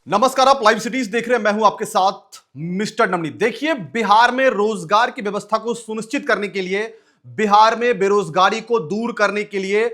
नमस्कार, आप live cities देख रहे हैं। मैं हूं आपके साथ मिस्टर नमनी। देखिए, बिहार में रोजगार की व्यवस्था को सुनिश्चित करने के लिए, बिहार में बेरोजगारी को दूर करने के लिए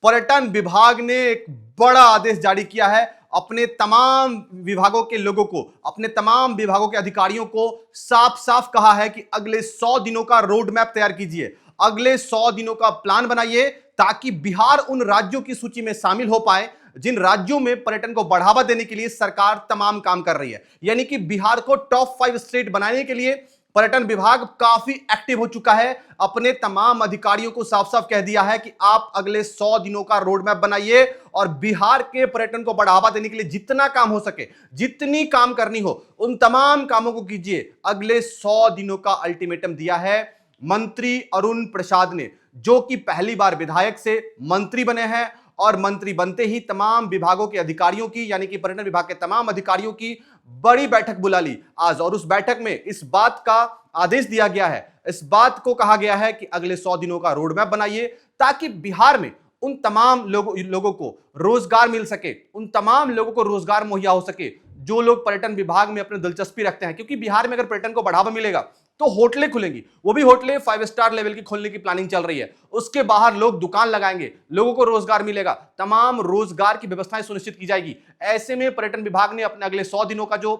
पर्यटन विभाग ने एक बड़ा आदेश जारी किया है। अपने तमाम विभागों के लोगों को, अपने तमाम विभागों के अधिकारियों को साफ साफ कहा है कि अगले 100 दिनों का रोड मैप तैयार कीजिए, अगले 100 दिनों का प्लान बनाइए, ताकि बिहार उन राज्यों की सूची में शामिल हो पाए जिन राज्यों में पर्यटन को बढ़ावा देने के लिए सरकार तमाम काम कर रही है। यानी कि बिहार को टॉप 5 स्टेट बनाने के लिए पर्यटन विभाग काफी एक्टिव हो चुका है। अपने तमाम अधिकारियों को साफ साफ कह दिया है कि आप अगले 100 दिनों का रोड मैप बनाइए और बिहार के पर्यटन को बढ़ावा देने के लिए जितना काम हो सके, जितनी काम करनी हो, उन तमाम कामों को कीजिए। अगले 100 दिनों का अल्टीमेटम दिया है मंत्री अरुण प्रसाद ने, जो कि पहली बार विधायक से मंत्री बने हैं और मंत्री बनते ही तमाम विभागों के अधिकारियों की, यानी कि पर्यटन विभाग के तमाम अधिकारियों की बड़ी बैठक बुला ली आज। और उस बैठक में इस बात का आदेश दिया गया है, इस बात को कहा गया है कि अगले 100 दिनों का रोड मैप बनाइए, ताकि बिहार में उन तमाम लोगों को रोजगार मिल सके, उन तमाम लोगों को रोजगार मुहैया हो सके जो लोग पर्यटन विभाग में अपनी दिलचस्पी रखते हैं। क्योंकि बिहार में अगर पर्यटन को बढ़ावा मिलेगा तो होटलें खुलेंगी, वो भी होटलें 5 स्टार लेवल की खोलने की प्लानिंग चल रही है। उसके बाहर लोग दुकान लगाएंगे, लोगों को रोजगार मिलेगा, तमाम रोजगार की व्यवस्थाएं सुनिश्चित की जाएगी। ऐसे में पर्यटन विभाग ने अपने अगले 100 दिनों का जो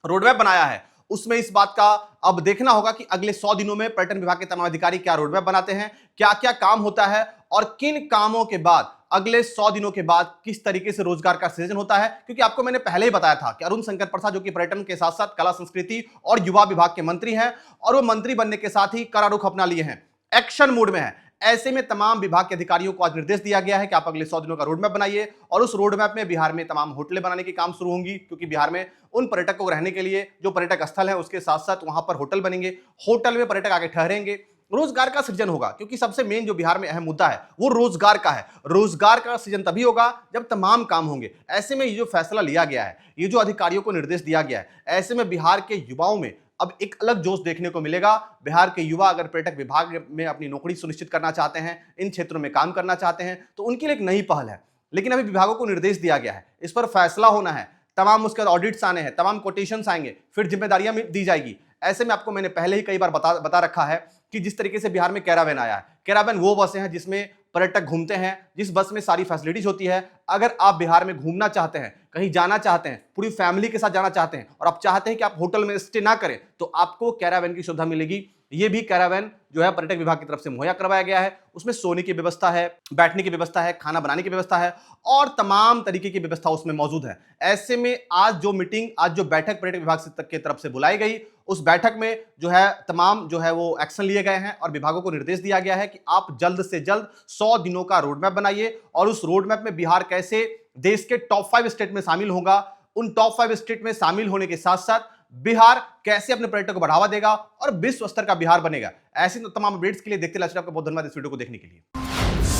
रोडमैप बनाया है, उसमें इस बात का अब देखना होगा कि अगले 100 दिनों में पर्यटन विभाग के तमाम अधिकारी क्या रोडमैप बनाते हैं, क्या क्या काम होता है और किन कामों के बाद अगले 100 दिनों के बाद किस तरीके से रोजगार का सृजन होता है। क्योंकि आपको मैंने पहले ही बताया था कि अरुण शंकर प्रसाद, जो कि पर्यटन के साथ साथ कला संस्कृति और युवा विभाग के मंत्री हैं, और वो मंत्री बनने के साथ ही कड़ा रुख अपना लिए हैं, एक्शन मोड में है। ऐसे में तमाम विभाग के अधिकारियों को आज निर्देश दिया गया है कि आप अगले 100 दिनों का रोड मैप बनाइए। और उस रोड मैप में बिहार में तमाम होटलें बनाने के काम शुरू होंगी, क्योंकि बिहार में उन पर्यटकों को रहने के लिए जो पर्यटक स्थल है उसके साथ साथ वहां पर होटल बनेंगे, होटल में पर्यटक आके ठहरेंगे, रोजगार का सृजन होगा। क्योंकि सबसे मेन जो बिहार में अहम मुद्दा है वो रोजगार का है। रोजगार का सृजन तभी होगा जब तमाम काम होंगे। ऐसे में ये जो फैसला लिया गया है, ये जो अधिकारियों को निर्देश दिया गया है, ऐसे में बिहार के युवाओं में अब एक अलग जोश देखने को मिलेगा। बिहार के युवा अगर पर्यटक विभाग में अपनी नौकरी सुनिश्चित करना चाहते हैं, इन क्षेत्रों में काम करना चाहते हैं, तो उनके लिए एक नई पहल है। लेकिन अभी विभागों को निर्देश दिया गया है, इस पर फैसला होना है, तमाम उसके बाद ऑडिट्स आने हैं, तमाम कोटेशंस आएंगे, फिर जिम्मेदारियां दी जाएगी। ऐसे में आपको मैंने पहले ही कई बार बता रखा है कि जिस तरीके से बिहार में कैरावैन आया है, कैरावैन वो बसें हैं जिसमें पर्यटक घूमते हैं, जिस बस में सारी फैसिलिटीज होती है। अगर आप बिहार में घूमना चाहते हैं, कहीं जाना चाहते हैं, पूरी फैमिली के साथ जाना चाहते हैं और आप चाहते हैं कि आप होटल में स्टे ना करें, तो आपको कैरावैन की सुविधा मिलेगी। ये भी कैरावैन जो है पर्यटक विभाग की तरफ से मुहैया करवाया गया है। उसमें सोने की व्यवस्था है, बैठने की व्यवस्था है, खाना बनाने की व्यवस्था है और तमाम तरीके की व्यवस्था उसमें मौजूद है। ऐसे में आज जो मीटिंग, आज जो बैठक पर्यटक विभाग की तरफ से बुलाई गई, उस बैठक में जो है तमाम जो है वो एक्शन लिए गए हैं और विभागों को निर्देश दिया गया है कि आप जल्द से जल्द 100 दिनों का रोडमैप बनाइए। और उस रोडमैप में बिहार कैसे देश के टॉप 5 स्टेट में शामिल होगा, उन टॉप 5 स्टेट में शामिल होने के साथ साथ बिहार कैसे अपने पर्यटन को बढ़ावा देगा और विश्व स्तर का बिहार बनेगा। ऐसे तमाम अपडेट्स के लिए देखते रहिए। आपका बहुत धन्यवाद इस वीडियो को देखने के लिए।